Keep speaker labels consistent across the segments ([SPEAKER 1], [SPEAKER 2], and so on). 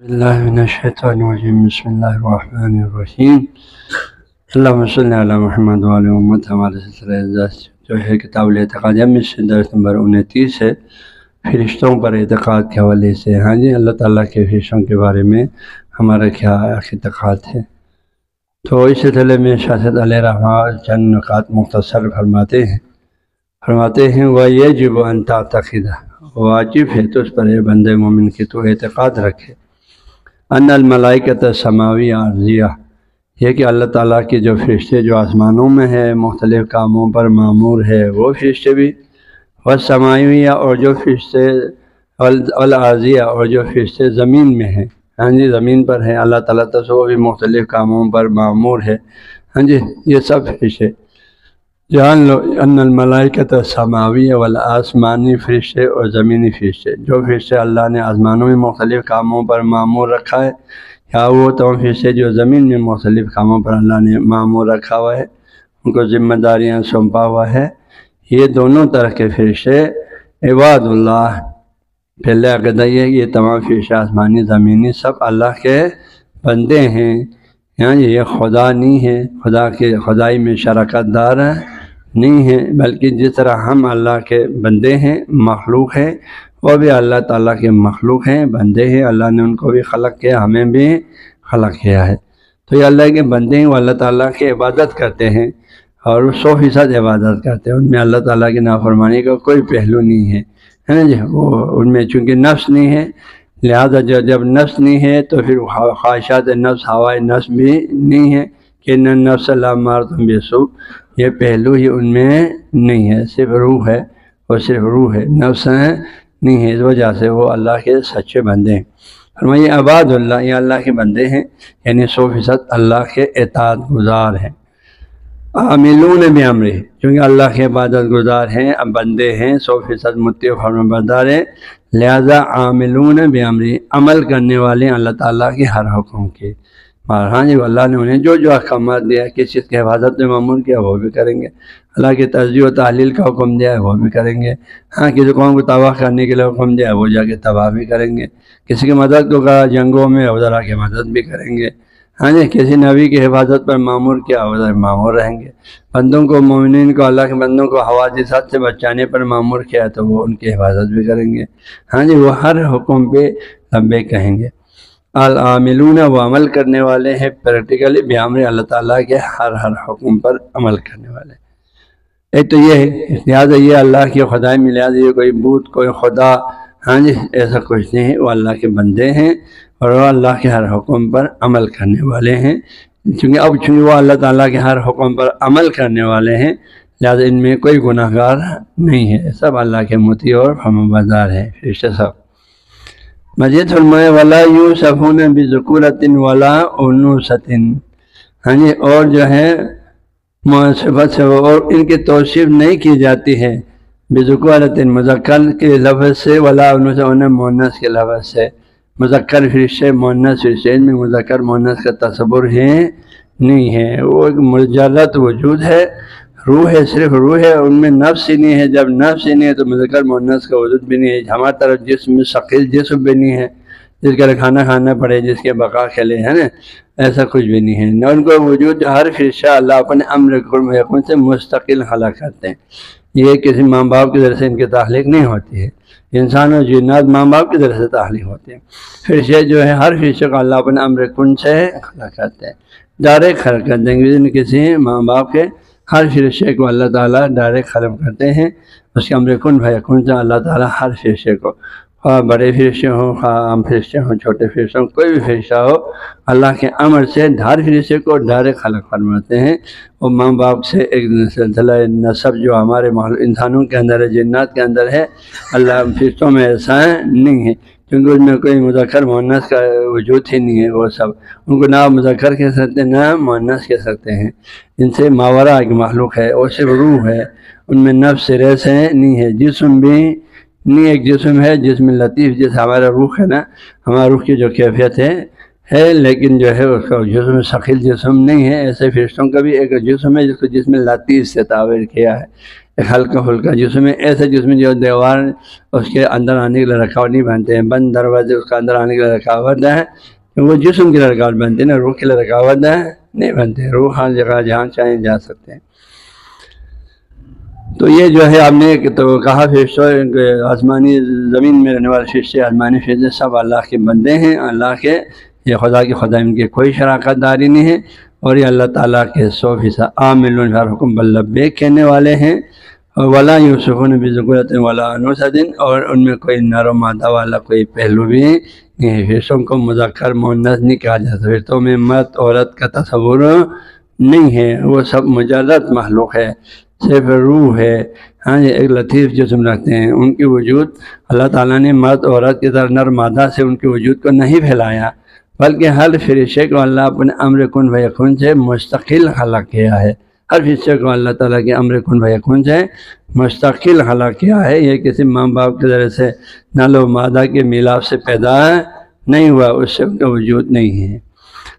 [SPEAKER 1] اللہ من الشیطان الرجیم بسم اللہ الرحمن الرحیم اللہم صلی علی محمد وعلی محمد۔ ہمارے سلسلہ جو ہے کتاب الاعتقاد میں سے درس نمبر 29 ہے، فرشتوں پر اعتقاد کے حوالے سے۔ اللہ تعالیٰ کے فرشتوں کے بارے میں ہمارا کیا اعتقاد ہے۔ تو اس سلسلے میں شاہ صاحب علیہ رحمہ چند نکات مختصر فرماتے ہیں وَيَجِبُ أَن تَعْتَقِدَ، واجب ہے تو اس پر بندے مومن کی تو اعتقاد رکھے، ان الملائکۃ سماوی عارضیہ، یہ کہ اللہ تعالیٰ کے جو فرشتے جو آسمانوں میں ہے مختلف کاموں پر معمور ہے، وہ فرشتے بھی، والسماویہ اور جو فرشتے، والعارضیہ اور جو فرشتے زمین میں ہیں، زمین پر ہیں اللہ تعالیٰ تو وہ بھی مختلف کاموں پر معمور ہے۔ یہ سب فرشتے جان لو ان الملائکۃ سماویہ والآسمانی فرشتے اور زمینی فرشتے، جو فرشتے اللہ نے آسمانوں میں مختلف کاموں پر معمور رکھا ہے، یا وہ تمام فرشتے جو زمین میں مختلف کاموں پر اللہ نے معمور رکھا ہوا ہے، ان کو ذمہ داریاں سونپا ہوا ہے، یہ دونوں طرح کے فرشتے عباد اللہ، پہلے عقیدہ یہ تمام فرشتے آسمانی زمینی سب اللہ کے بندے ہیں، یہ خدا نہیں ہے، خدا کے خدائی میں شراکت دار نہیں ہے، بلکہ جس طرح ہم اللہ کے بندے ہیں، مخلوق ہیں، وہ بھی اللہ تعالیٰ کے مخلوق ہیں، بندے ہیں، اللہ نے ان کو بھی خلق کیا، ہمیں بھی خلق کیا ہے۔ تو یہ اللہ کے بندے ہیں، وہ اللہ تعالیٰ کی عبادت کرتے ہیں اور 100% عبادت کرتے ہیں، ان میں اللہ تعالیٰ کی نافرمانی کا کوئی پہلو نہیں ہے وہ ان میں چونکہ نفس نہیں ہے، لہذا جب نفس نہیں ہے تو پھر خواہشات نفس، ہوائے نفس بھی نہیں ہے کہ نفس لامارۃ بالسوء، یہ پہلو ہی ان میں نہیں ہے، صرف روح ہے، وہ صرف روح ہے، نفس نہیں ہے، اس وجہ سے وہ اللہ کے سچے بندے ہیں۔ فرمائیے عباد اللہ، یہ اللہ کے بندے ہیں، یعنی 100% اللہ کے اطاعت گزار ہیں، عاملون بامرہ، کیونکہ اللہ کے عبادت گزار ہیں، اب بندے ہیں، 100% مطیع و فرمانبردار ہیں، لہذا عاملون بامرہ، عمل کرنے والے اللہ تعالیٰ کے ہر حکم کے۔ اللہ نے انہیں جو احکامات دیا، کس چیز کی حفاظت میں معمور کیا وہ بھی کریں گے، اللہ کی تسبیح و تحلیل کا حکم دیا ہے وہ بھی کریں گے، کسی قوم کو تباہ کرنے کے لیے حکم دیا ہے وہ جا کے تباہ بھی کریں گے، کسی کی مدد کو کہا جنگوں میں ادھر کی مدد بھی کریں گے، کسی نبی کی حفاظت پر معمور کیا ادھر معمور رہیں گے، بندوں کو، مومنین کو، اللہ کے بندوں کو حوادثات سے بچانے پر معمور کیا تو وہ ان کی حفاظت بھی کریں گے، وہ ہر حکم پہ لبیک کہیں گے۔ العاملون، وہ عمل کرنے والے ہیں پریکٹیکلی بامر، اللہ تعالیٰ کے ہر حکم پر عمل کرنے والے۔ ایک تو یہ ہے، لہٰذا یہ اللہ کی خدائی میں، لہٰذا یہ کوئی بت، کوئی خدا، ایسا کچھ نہیں ہے، وہ اللہ کے بندے ہیں اور وہ اللہ کے ہر حکم پر عمل کرنے والے ہیں، چونکہ وہ اللہ تعالیٰ کے ہر حکم پر عمل کرنے والے ہیں، لہٰذا ان میں کوئی گناہ گار نہیں ہے، سب اللہ کے مطیع اور فرمانبردار ہیں فرشتے سب۔ مزید فرمائے ولا یوصفون بذکورۃ ولا انوثۃ، اور جو ہے صفت سے اور ان کی توصیف نہیں کی جاتی ہے بذکورۃ، مذکر کے لفظ سے، ولا انوثۃ، مؤنث کے لفظ سے، مذکر فرشتے، مؤنث فرشتے، ان میں مذکر مؤنث کا تصور ہے نہیں ہے، وہ ایک مجرد وجود ہے، روح ہے، صرف روح ہے، ان میں نفس ہی نہیں ہے، جب نفس ہی نہیں ہے تو مذکر مؤنث کا وجود بھی نہیں ہے، ہماری طرف جسم میں ثقیل جسم بھی نہیں ہے جس کا کھانا کھانا پڑے، جس کے بقا کے لیے ایسا کچھ بھی نہیں ہے، نہ ان کو وجود، ہر فرشتہ اللہ اپنے امر کن یکون سے مستقل خلق کرتے ہیں، یہ کسی ماں باپ کی طرف سے ان کی تخلیق نہیں ہوتی ہے، انسان اور جنات ماں باپ کی طرف سے تخلیق ہوتے ہیں، فرشتے جو ہے ہر فرشتے کو اللہ اپنے امر کن سے خلق کرتے ہیں، ڈائریکٹ خلق کرتے ہیں، کسی ماں باپ کے ہر فرشتے کو اللہ تعالیٰ ڈائریکٹ خلق کرتے ہیں، اس کے امر کن فیکون سے اللہ تعالیٰ ہر فرشتے کو، خواہ بڑے فرشتے ہوں، خواہ عام فرشتے ہوں، چھوٹے فرشتے ہوں، کوئی بھی فرشتہ ہو، اللہ کے امر سے ہر فرشتے کو ڈائریکٹ خلق فرماتے ہیں، وہ ماں باپ سے ایک سلسلہ نسب جو ہمارے انسانوں کے اندر ہے، جنات کے اندر ہے، اللہ فرشتوں میں ایسا نہیں ہے، کیونکہ اس میں کوئی مذکر مؤنث کا وجود ہی نہیں ہے، وہ سب ان کو نہ مذکر کہہ سکتے ہیں نہ مؤنث کہہ سکتے ہیں، ان سے ماورا ایک مخلوق ہے، وہ صرف روح ہے، ان میں نفس سرے سے نہیں ہے، جسم بھی نہیں، ایک جسم ہے، جسم لطیف، جیسے ہمارا روح ہے نا، ہمارا روح کی جو کیفیت ہے لیکن جو ہے اس کا جسم ثقیل جسم نہیں ہے، ایسے فرشتوں کا بھی ایک جسم ہے جس کو جسم لطیف سے تعبیر کیا ہے، ایک ہلکا پھلکا جسم ہے، ایسے جسم جو دیوار اس کے اندر آنے کے لیے رکاوٹ نہیں بنتے ہیں، بند دروازے اس کا اندر آنے کے لیے رکاوٹ ہے، وہ جسم کے لیے رکاوٹ بنتے ہیں نا، روح کے لیے رکاوٹ ہے نہیں بنتے، روح ہر جگہ جہاں چاہیں جا سکتے ہیں۔ تو یہ جو ہے آپ نے تو کہا فرشتوں آسمانی زمین میں رہنے والے فرشتے، آسمانی فرشتے سب اللہ کے بندے ہیں، اللہ کے، یہ خدا کی خدا ان کی کوئی شراکت داری نہیں ہے، اور یہ اللہ تعالیٰ کے 100% عاملون ہر حکم بلبیک کہنے والے ہیں، ولا یوسفون بذکورۃ ولا انوثۃ، اور ان میں کوئی نر و مادہ والا کوئی پہلو بھی نہیں ہے۔ فرشتوں کو مذکر مؤنث نہیں کہا جاتا، فرشتوں میں مرد عورت کا تصور نہیں ہے، وہ سب مجرد مخلوق ہے، صرف روح ہے، ہاں یہ ایک لطیف جسم رکھتے ہیں۔ ان کی وجود اللہ تعالیٰ نے مرد عورت کی طرح نر مادہ سے ان کے وجود کو نہیں پھیلایا، بلکہ ہر فرشتے کو اللہ اپنے امر کن فیکون سے مستقل خلق کیا ہے۔ ہر فرشتے کو اللہ تعالیٰ کے امر کن فیکون سے مستقل خلق کیا ہے، یہ کسی ماں باپ کے ذریعے سے نر و مادہ کے میلاپ سے پیدا نہیں ہوا، اس سے ان کا وجود نہیں ہے۔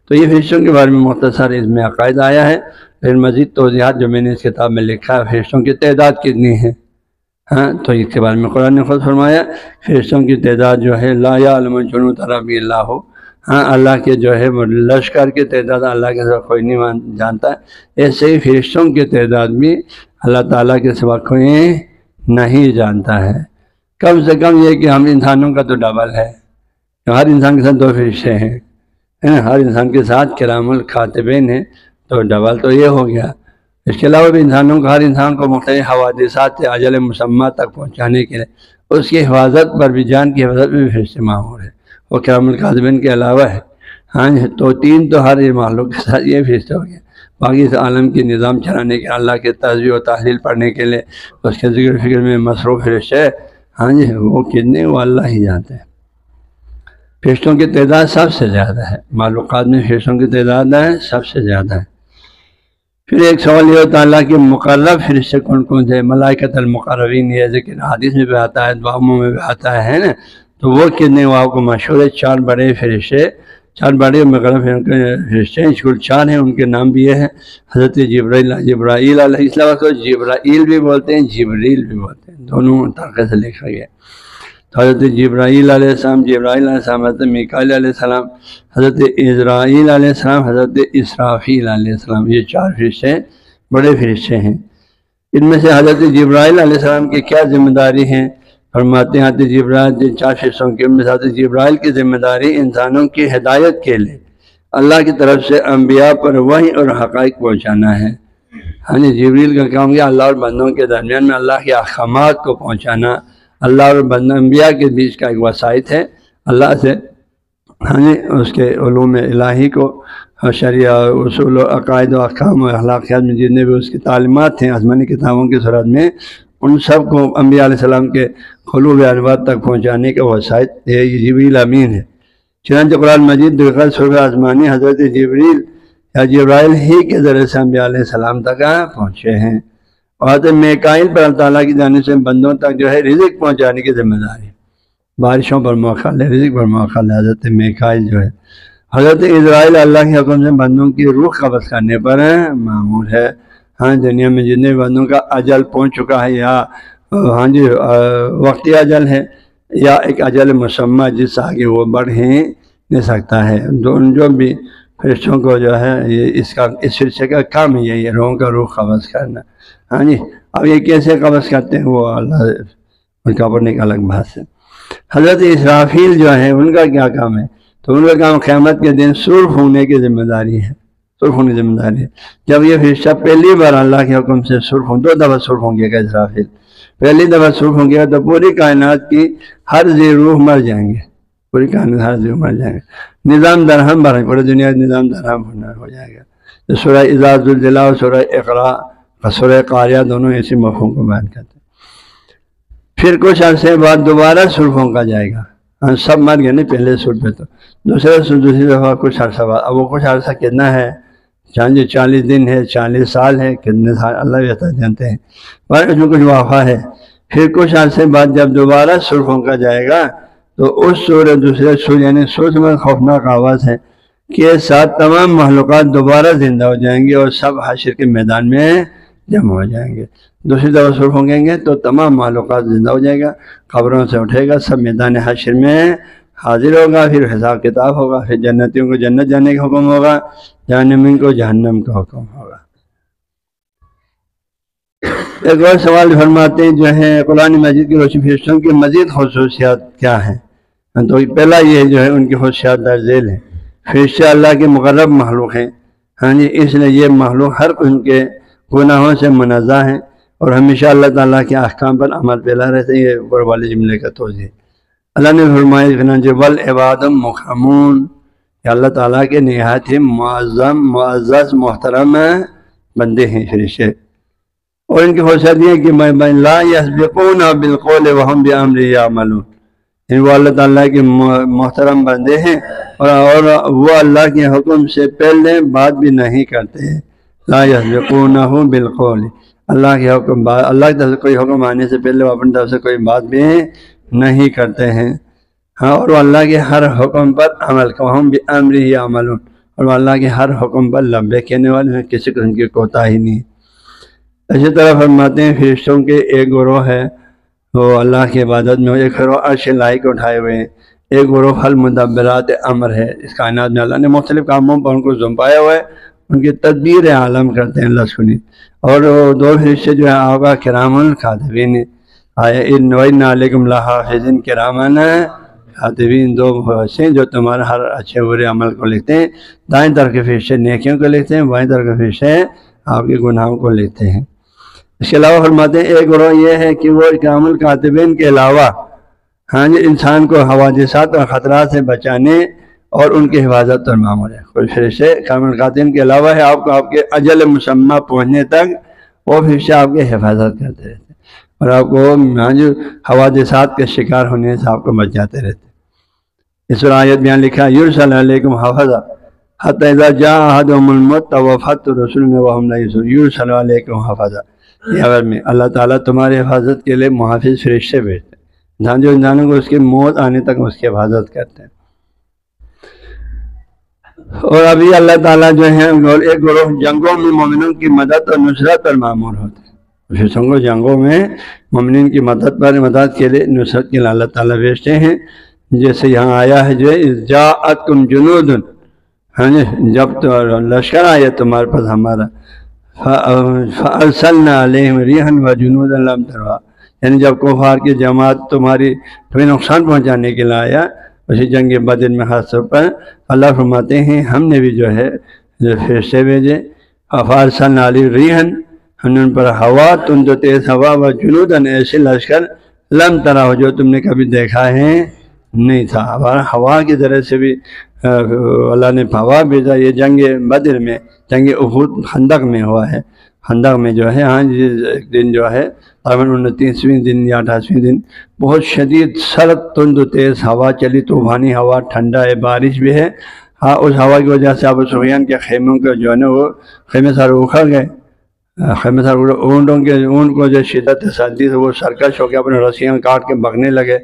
[SPEAKER 1] تو یہ فرشتوں کے بارے میں مختصر اس میں عقائد آیا ہے۔ پھر مزید توضیحات جو میں نے اس کتاب میں لکھا ہے، فرشتوں کی تعداد کتنی ہے، ہاں تو اس کے بارے میں قرآن نے خود فرمایا فرشتوں کی تعداد جو ہے لا یعلم جنود رب الا ہو، ہاں اللہ کے جو ہے لشکر کی تعداد اللہ کے سوا کوئی نہیں جانتا، ایسے ہی فرشتوں کی تعداد بھی اللہ تعالیٰ کے سوا کوئی نہیں جانتا ہے۔ کم سے کم یہ کہ ہم انسانوں کا تو ڈبل ہے، ہر انسان کے ساتھ 2 فرشتے ہیں، ہر انسان کے ساتھ کرام الکاتبین ہیں، تو ڈبل تو یہ ہو گیا۔ اس کے علاوہ بھی انسانوں کو، ہر انسان کو مختلف حوادثات سے اجل مسمى تک پہنچانے کے لیے اس کی حفاظت پر بھی، جان کی حفاظت میں بھی فرشتے مامور ہیں، وہ کرام الکاتبین کے علاوہ ہے، ہاں تو 3 تو ہر مخلوق کے ساتھ یہ فرشتے ہو گئے، باقی اس عالم کی نظام چلانے کے، اللہ کے تسبیح و تحلیل پڑھنے کے لیے اس کے ذکر فکر میں مصروف فرشتے، ہاں جی وہ کتنے وہ اللہ ہی جانتے ہیں۔ فرشتوں کی تعداد سب سے زیادہ ہے، معلومات میں فرشتوں کی تعداد ہے سب سے زیادہ ہے۔ پھر ایک سوال یہ ہوتا ہے اللہ کے مقرب فرشتے کون کون سے، ملائکۃ المقربین، یہ ذکر حدیث میں بھی آتا ہے، دعاؤں میں بھی آتا ہے نا، تو وہ کتنے وہ آپ کو مشہور ہے، 4 بڑے فرشتے، 4 بڑے مقرب فرشتے ہیں، کل 4 ہیں، ان کے نام بھی یہ ہیں، حضرت جبرائیل علیہ السلام کو جبرائیل بھی بولتے ہیں، جبریل بھی بولتے ہیں، دونوں طریقے سے لکھا گیا ہے۔ حضرت جبرائیل علیہ السلام، جبرائیل علیہ السلام، حضرت میکائیل علیہ السلام، حضرت عزرائیل علیہ السلام، حضرت اسرافیل علیہ السلام، یہ 4 فرشتے بڑے فرشتے ہیں۔ ان میں سے حضرت جبرائیل علیہ السلام کی کیا ذمہ داری ہے؟ فرماتے ہیں حضرت جبرائیل، جن 4 فرشتوں کی ان میں سے حضرت جبرائیل کی ذمہ داری انسانوں کی ہدایت کے لیے اللہ کی طرف سے انبیاء پر وحی اور حقائق پہنچانا ہے۔ ہاں جی، جبریل کا کام کیا؟ اللہ اور بندوں کے درمیان میں اللہ کے احکامات کو پہنچانا، اللہ اور انبیاء کے بیچ کا ایک وسائط ہے، اللہ سے ہاں جی اس کے علوم الہی کو، شریعہ اصول و عقائد و احکام و اخلاقیات میں جتنے بھی اس کی تعلیمات ہیں آسمانی کتابوں کی صورت میں، ان سب کو انبیاء علیہ السلام کے قلوب انوار تک پہنچانے کا وسائط ہے، یہ جبریل امین ہے۔ چنانچہ قرآن مجید دوسرا سورہ آسمانی حضرت جبریل یا جبرائیل ہی کے ذریعے سے انبیاء علیہ السلام تک پہنچے ہیں، اور حضرت میکائیل پر اللہ تعالیٰ کی جانب سے بندوں تک جو ہے رزق پہنچانے کی ذمہ داری، بارشوں پر موکل ہے، رزق پر موکل ہے، حضرت میکائیل جو ہے۔ حضرت اسرائیل اللہ کے حکم سے بندوں کی روح قبض کرنے پر معمول ہے۔ ہاں دنیا میں جتنے بندوں کا اجل پہنچ چکا ہے، یا ہاں جی وقتی اجل ہے یا ایک اجل مسمى جس آگے وہ بڑھ ہی نہیں سکتا ہے، جو بھی فرشتوں کو جو ہے یہ اس فرشتے کا کام ہے، یہ روحوں کا روح قبض کرنا۔ ہاں جی اب یہ کیسے قبض کرتے ہیں وہ اللہ ان کا پڑھنے کا الگ بحث ہے۔ حضرت اسرافیل جو ہے ان کا کیا کام ہے؟ تو ان کا کام قیامت کے دن سرخ ہونے کی ذمہ داری ہے، سرخ ہونے کی ذمہ داری ہے۔ جب یہ فرشتہ پہلی بار اللہ کے حکم سے سرخ ہوں، 2 دفعہ سرخ ہوں گے گا اسرافیل، پہلی دفعہ سرخ ہوں گے تو پوری کائنات کی ہر ذی روح مر جائیں گے، پوری کائنات ہر ذی روح مر جائیں گے، نظام درہم بھر پوری دنیا کا نظام درہم ہو جائے گا۔ سورہ اذا زلزلہ اور سورہ اقرا اور سورہ قاریہ دونوں اسی مفہوم کو بیان کرتے ہیں۔ پھر کچھ عرصے بعد دوبارہ سرخ ہوں کا جائے گا، سب مر گئے نہیں پہلے سر پہ، تو دوسری دفعہ کچھ عرصہ بعد، اب وہ کچھ عرصہ کتنا ہے؟ 40 دن ہے، 40 سال ہے، کتنے سال اللہ بہتر جانتے ہیں، پر اس میں کچھ وافہ ہے۔ پھر کچھ عرصے بعد جب دوبارہ سرخ ہوں کا جائے گا تو اس سور دوسرے سور یعنی سورج میں خوفناک آواز ہے کہ ساتھ تمام مخلوقات دوبارہ زندہ ہو جائیں گے اور سب حشر کے میدان میں جمع ہو جائیں گے۔ دوسری دفعہ سر ہوں گے تو تمام معلومات زندہ ہو جائے گا، قبروں سے اٹھے گا، سب میدان حشر میں حاضر ہوگا، پھر حساب کتاب ہوگا، پھر جنتیوں کو جنت جانے کا حکم ہوگا، جہنمین کو جہنم کا حکم ہوگا۔ ایک اور سوال فرماتے ہیں جو ہے قرآن مجید کی روشنی فرشتوں کی مزید خصوصیات کیا ہیں؟ تو پہلا یہ جو ہے ان کی خصوصیات درج ذیل ہیں۔ فرشتے اللہ کے مقرب مخلوق ہیں، ہاں جی، اس لیے یہ مخلوق ہر ان کے گناہوں سے منزہ ہیں اور ہمیشہ اللہ تعالیٰ کے احکام پر عمل پیرا رہتے ہیں۔ یہ اوپر والے جملے کا توضیح اللہ نے فرمایا والعباد مکرمون، کہ اللہ تعالیٰ کے نہایت ہی معظم معزز محترم بندے ہیں فرشتے، اور ان کی خصوصیت یہ کہ لا یسبقون بالقول وهم بامرہ یعملون، وہ اللہ تعالیٰ کے محترم بندے ہیں اور وہ اللہ کے حکم سے پہلے بات بھی نہیں کرتے ہیں۔ لا یسبقونہ بالقول، اللہ کے حکم، اللہ کی طرف سے کوئی حکم آنے سے پہلے وہ اپنی طرف سے کوئی بات بھی نہیں کرتے ہیں، ہاں، اور وہ اللہ کے ہر حکم پر عمل وهم بامرہ یعملون، اور وہ اللہ کے ہر حکم پر لبیک کہنے والے ہیں، کسی قسم کی کوتاہی نہیں۔ اسی طرح فرماتے ہیں فرشتوں کے ایک گروہ ہے وہ اللہ کی عبادت میں، ایک گروہ عرش لائق اٹھائے ہوئے ہیں، ایک گروہ المدبرات امر ہے، اس کائنات میں اللہ نے مختلف کاموں پر ان کو زمپایا ہوا ہے، ان کی تدبیر عالم کرتے ہیں اللہ سنی۔ اور وہ دو فرشتے جو ہیں آقا کرام الکاتبین، وَإِنَّ عَلَيْكُمْ لَحَافِظِينَ كِرَامًا کاتبین، دو فرشتے جو تمہارے ہر اچھے برے عمل کو لکھتے ہیں، دائیں طرف کے فرشتے نیکیوں کو لکھتے ہیں، بائیں طرف کے فرشتے آپ کے گناہوں کو لکھتے ہیں۔ اس کے علاوہ فرماتے ہیں ایک گروہ یہ ہے کہ وہ کرام الکاتبین کے علاوہ ہاں جی انسان کو حوادثات اور خطرات سے بچانے اور ان کی حفاظت اور معمول ہے۔ کوئی فرشتے کرام الکاتبین کے علاوہ ہے آپ کو آپ کے اجل مسمى پہنچنے تک وہ فرشتے آپ کی حفاظت کرتے رہتے ہیں اور آپ کو ہاں جی حوادثات کے شکار ہونے سے آپ کو بچاتے رہتے ہیں۔ اس پر آیت بیان لکھا یرسل علیکم حفظہ حتی اذا جاء احدهم الموت توفته رسلنا وهم لا يرسلون یرسل علیکم حفظہ، اگر میں اللہ تعالیٰ تمہاری حفاظت کے لیے محافظ فرشتے بھیجتے ہیں جو انسانوں کو اس کی موت آنے تک اس کی حفاظت کرتے ہیں۔ اور ابھی اللہ تعالیٰ جو ہے ایک گروہ جنگوں میں مومنوں کی مدد اور نصرت پر مامور ہوتے ہیں، فرشتوں کو جنگوں میں مومنین کی مدد کے لیے نصرت کے لیے اللہ تعالیٰ بھیجتے ہیں، جیسے یہاں آیا ہے جو جاءتکم جنود، ہاں جی جب تو لشکر آیا تمہارے پاس ہمارا، فَأَرْسَلْنَا عَلَيْهِمْ رِيحًا وَجُنُودًا لَمْ تَرَوْهَا، یعنی جب کفار کی جماعت تمہیں نقصان پہنچانے کے لیے آیا، اسی جنگ بدر میں خاص طور پر اللہ فرماتے ہیں ہم نے بھی جو ہے فرشتے بھیجے، فَأَرْسَلْنَا عَلَيْهِمْ رِيحًا، ہم نے ان پر ہوا، تند و تیز ہوا، وَجُنُودًا ایسے لشکر لم تَرَوْهُ جو تم نے کبھی دیکھا ہے نہیں تھا۔ ہوا کی ذریعے سے بھی اللہ نے ہوا بھیجا۔ یہ جنگ بدر میں، جنگ احد خندق میں ہوا ہے، خندق میں جو ہے ہاں ایک دن جو ہے 29ویں دن یا 28ویں دن بہت شدید سرد تند و تیز ہوا چلی، طوفانی ہوا، ٹھنڈا ہے، بارش بھی ہے، ہاں اس ہوا کی وجہ سے ابو سفیان کے خیموں کے جو ہے نا وہ خیمے سارے اکھڑ گئے، خیمے سارے اونٹ کو جو شدت سردی سے وہ سرکش ہو کے اپنے رسیاں کاٹ کے بھگنے لگے،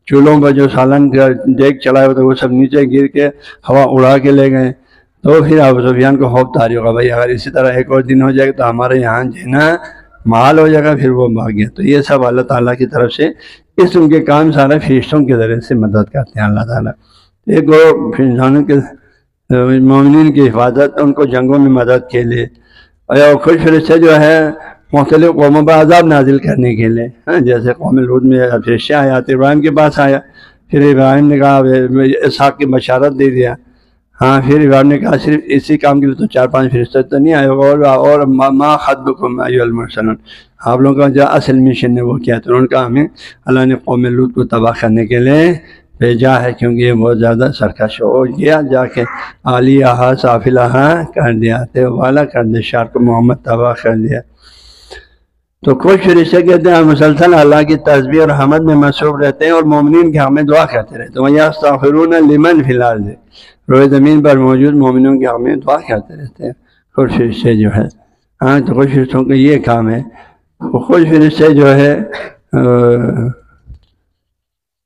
[SPEAKER 1] چولہوں پر جو سالن کا دیگ چلائے ہوتے وہ سب نیچے گر کے ہوا اڑا کے لے گئے۔ تو پھر ابو سفیان کو خوف طاری ہوگا، بھائی اگر اسی طرح ایک اور دن ہو جائے گا تو ہمارے یہاں جینا محال ہو جائے گا، پھر وہ بھاگ گیا۔ تو یہ سب اللہ تعالیٰ کی طرف سے اس ان کے کام سارے فرشتوں کے ذریعے سے مدد کرتے ہیں اللہ تعالیٰ۔ ایک وہ انسانوں کے مومنین کی حفاظت، ان کو جنگوں میں مدد کے لیے، اور کچھ فرشتے جو ہے مختلف قوموں پر عذاب نازل کرنے کے لیے، ہاں جیسے قوم لوط میں فرشتے آیا تو ابراہیم کے پاس آیا، پھر ابراہیم نے کہا اسحاق کی بشارت دے دیا، ہاں پھر ابراہیم نے کہا صرف اسی کام کے لیے تو 4-5 فرشتے تو نہیں آئے ہوگا، اور ما خطبکم ایھا المرسلون، آپ لوگوں کا جو اصل مشن ہے وہ کیا؟ تو ان کا ہمیں اللہ نے قوم لوط کو تباہ کرنے کے لیے بھیجا ہے، کیونکہ یہ بہت زیادہ سرکش ہو گیا، جا کے عالیہا سافلہا کر دیا، والا کر دیا، شہر کو محمد تباہ کر دیا۔ تو کچھ فرشتے کہتے ہیں مسلسل اللہ کی تسبیح اور حمد میں مصروف رہتے ہیں اور مومنین کے حق میں دعا کرتے رہتے ہیں، وَيَسْتَغْفِرُونَ لِمَنْ فِي الْأَرْضِ، روئے زمین پر موجود مومنوں کے حق میں دعا کرتے رہتے ہیں کچھ فرشتے جو ہے، ہاں تو کچھ فرشتوں کا یہ کام ہے۔ کچھ فرشتے جو ہے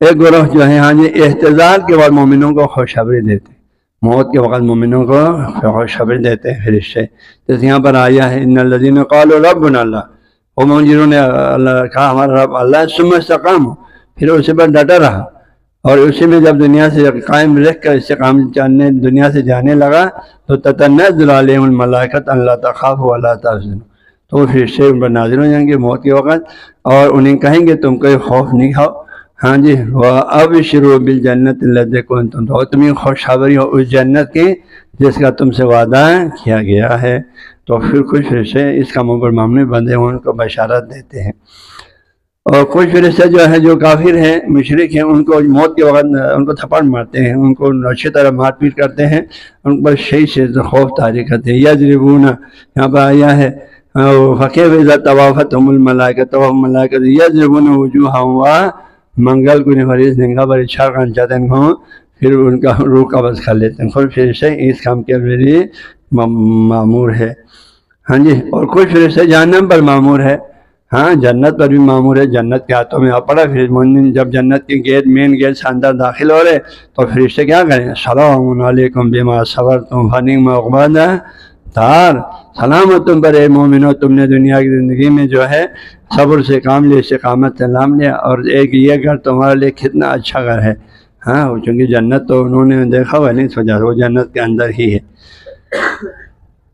[SPEAKER 1] ایک گروہ جو ہے ہاں جی احتضار کے بعد مومنوں کو خوشخبری دیتے ہیں، موت کے وقت مومنوں کو خوشخبری دیتے ہیں فرشتے. جیسے یہاں پر آیا ہے ان الذین قالوا ربنا اللہ، وہ مومنوں نے اللہ کہا ہمارا رب اللہ ثم استقاموا، پھر اسی پر ڈٹا رہا اور اسی میں جب دنیا سے قائم رکھ کر استقامت جاننے دنیا سے جانے لگا تو تتنزل علیہم الملائکۃ الا تخافوا ولا تحزنوا، تو وہ فرشتے ان پر نازل ہو جائیں گے موت کے وقت اور انہیں کہیں گے تم کوئی خوف نہیں کھاؤ، ہاں جی وَأَبْشِرُوا بِالْجَنَّةِ الَّتِي كُنتُمْ تُوعَدُونَ، تمہیں خوشخبری ہو اس جنت کی جس کا تم سے وعدہ کیا گیا ہے. تو پھر کچھ فرشتے اس کاموں پر معمول بندے ہیں ان کو بشارت دیتے ہیں، اور کچھ فرشتے جو ہے جو کافر ہیں مشرک ہیں ان کو موت کے وقت ان کو تھپڑ مارتے ہیں، ان کو اچھی طرح مار پیٹ کرتے ہیں، ان پر شہید سے خوف طاری کرتے ہیں. یضربون، یہاں پر آیا ہے فَكَيْفَ إِذَا تَوَافَتْهُمُ الْمَلَائِكَةُ وَهُمْ مَلَائِكَةٌ يَضْرِبُونَ وُجُوهَهُمْ منگل کو فرشت نگاہ پر اشار کرنا چاہتے ہیں کو پھر ان کا روح قبض کر لیتے ہیں. خود فرشتے اس کام کے لیے معمور ہے. ہاں جی، اور کچھ فرشتے جہنم پر معمور ہے، ہاں جنت پر بھی معمور ہے. جنت کے ہاتھوں میں پڑا پھر مومن جب جنت کی گیٹ مین گیٹ سے اندر داخل ہو رہے تو فرشتے کیا کریں سلام علیکم بما صبرتم فنعم عقبی الدار، سلام تم پر اے مومنو، تم نے دنیا کی زندگی میں جو ہے صبر سے کام لیا، استقامت سے نام لیا، اور ایک یہ گھر تمہارے لیے کتنا اچھا گھر ہے. ہاں چونکہ جنت تو انہوں نے دیکھا ہوا نہیں، اس وجہ سے وہ جنت کے اندر ہی ہے.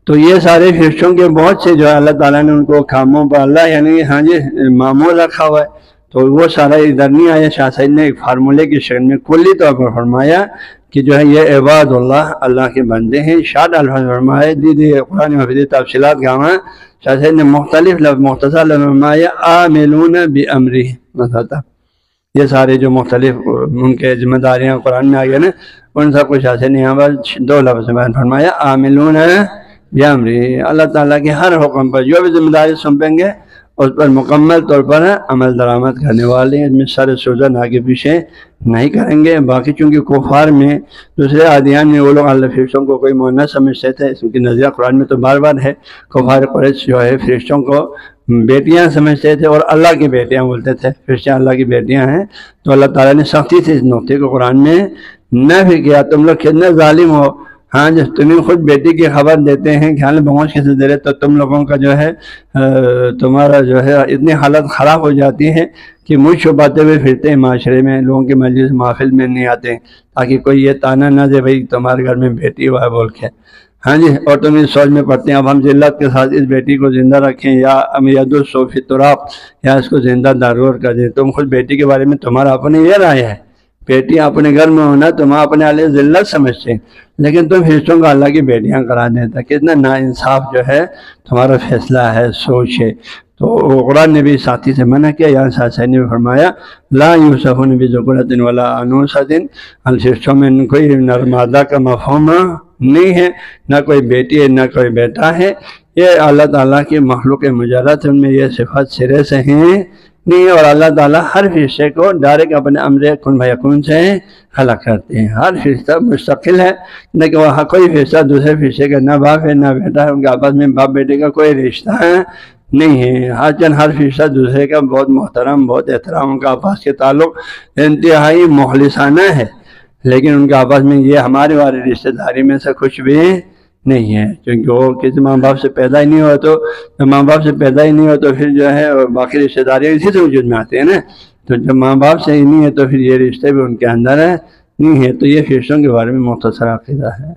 [SPEAKER 1] تو یہ سارے فرشتوں کے بہت سے جو ہے اللہ تعالیٰ نے ان کو کاموں پر اللہ یعنی ہاں جی معمول رکھا ہوا ہے. تو وہ سارا ادھر نہیں آیا، شاہ سید نے ایک فارمولے کی شکل میں کلی طور پر فرمایا کہ جو ہے یہ عباد اللہ، اللہ کے بندے ہیں. شاد الفاظ فرمائے دی قرآن مفید تفصیلات کا ہمیں شاہ سید نے مختلف لفظ مختصر لفظ فرمایا عاملون بامرہ، مثلا یہ سارے جو مختلف ان کے ذمہ داریاں قرآن میں آ گئے نا ان سب کو شاہ سید نے یہاں پر دو لفظ بیان فرمایا عاملون بامرہ، اللہ تعالیٰ کے ہر حکم پر جو بھی ذمہ داری سونپیں گے اس پر مکمل طور پر عمل درآمد کرنے والے ہیں، اس میں سر سوزن آگے پیچھے نہیں کریں گے. باقی چونکہ کفار میں دوسرے ادیان میں وہ لوگ اللہ فرشتوں کو کوئی مؤنث سمجھتے تھے، اس کی نظریہ قرآن میں تو بار بار ہے. کفار قریش جو ہے فرشتوں کو بیٹیاں سمجھتے تھے اور اللہ کی بیٹیاں بولتے تھے، فرشتے اللہ کی بیٹیاں ہیں. تو اللہ تعالیٰ نے سختی سے اس نقطے کو قرآن میں نفی کیا. تم لوگ کتنے ظالم ہو، ہاں جب تمہیں خود بیٹی کی خبر دیتے ہیں کہ حال بہوش کیسے دے رہے، تو تم لوگوں کا جو ہے تمہارا جو ہے اتنی حالت خراب ہو جاتی ہے کہ منہ چھپاتے ہوئے پھرتے ہیں معاشرے میں، لوگوں کے مجلس محفل میں نہیں آتے تاکہ کوئی یہ تانا نہ دے بھائی تمہارے گھر میں بیٹی ہوا ہے بول کے. ہاں جی، اور تم اس سوچ میں پڑتے ہیں اب ہم ذلت کے ساتھ اس بیٹی کو زندہ رکھیں یا امید الصوفی تراب یا اس کو زندہ دارور کر دیں. تم خود بیٹی کے بارے میں تمہارا اپنے یہ رائے ہے، بیٹی اپنے گھر میں ہونا تم اپنے علیہ ذلت سمجھتے ہیں، لیکن تم فرشتوں کو اللہ کی بیٹیاں قرار دیتا. کتنا ناانصاف جو ہے تمہارا فیصلہ ہے، سوچ ہے. تو قرآن نے بھی ساتھی سے منع کیا. یہاں ساتھ سے نے فرمایا لا یوصفون بذکورۃ ولا انوثۃ، فرشتوں میں کوئی نر مادہ کا مفہوم نہیں ہے، نہ کوئی بیٹی ہے نہ کوئی بیٹا ہے. یہ اللہ تعالیٰ کی مخلوق مجرد، ان میں یہ صفات سرے سے ہیں نہیں. اور اللہ تعالیٰ ہر فرشتے کو ڈائریکٹ اپنے امر کن فیکون سے خلق کرتے ہیں. ہر فرشتہ مستقل ہے، نہ کہ وہاں کوئی فرشتہ دوسرے فرشتے کا نہ باپ ہے نہ بیٹا ہے، ان کے آپس میں باپ بیٹے کا کوئی رشتہ نہیں ہے. ہر فرشتہ دوسرے کا بہت محترم، بہت احترام، ان کا آپس کے تعلق انتہائی مخلصانہ ہے، لیکن ان کے آپس میں یہ ہمارے والے رشتہ داری میں سے کچھ بھی نہیں ہے. کیونکہ وہ کسی ماں باپ سے پیدا ہی نہیں ہوا، تو جب ماں باپ سے پیدا ہی نہیں ہوا تو پھر جو ہے باقی رشتہ داریاں اسی سے وجود میں آتے ہیں نا. تو جب ماں باپ سے ہی نہیں ہے تو پھر یہ رشتے بھی ان کے اندر نہیں ہے. تو یہ فرشتوں کے بارے میں مختصر عقیدہ ہے.